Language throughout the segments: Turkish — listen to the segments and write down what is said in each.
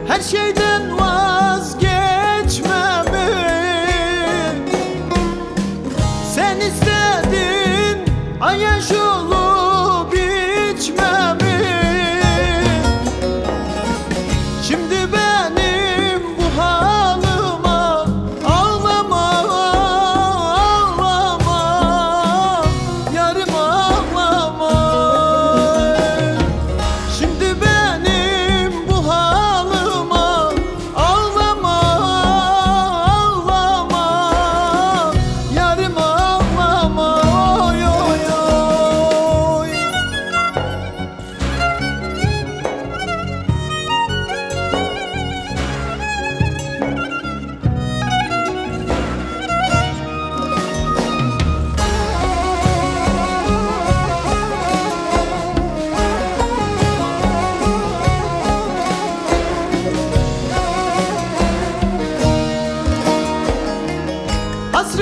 her şeyden vazgeçmemi. Sen istedin ayyaş olup içmemi. Şimdi benim bu halıma ağlama, ağlama, yarım ağlama. Şimdi benim bu halıma ağlama, ağlama, yarım ağlama. Oy, oy, oy.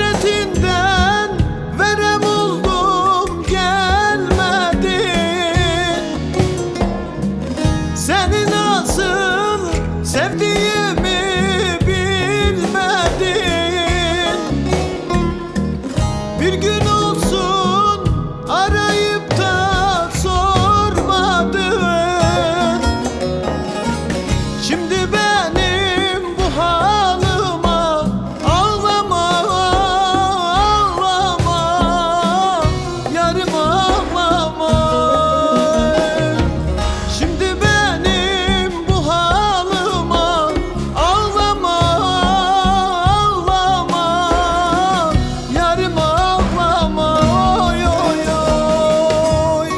Hasretinden verem oldum, gelmedin. Seni nasıl sevdiğimi bilmedin. Bir gün olsun arayıp da sormadın. Şimdi benim bu halıma ağlama, ağlama, yarım ağlama. Şimdi benim bu halıma ağlama, ağlama, yarım ağlama. Oy, oy, oy.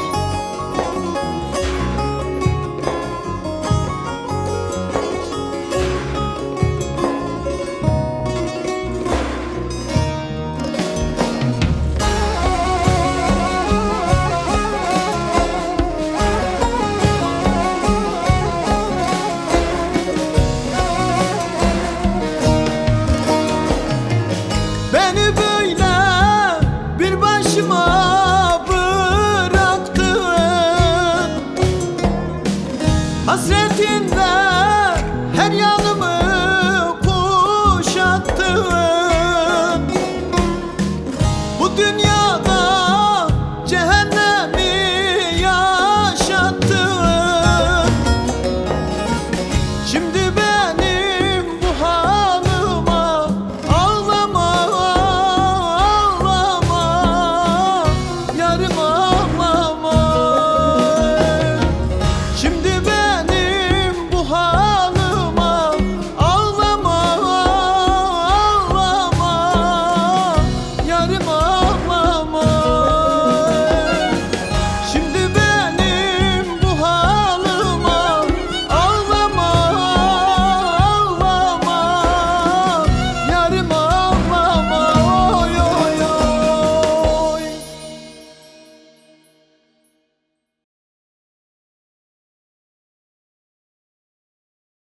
Beni böyle bir başıma bıraktın. Hasretinden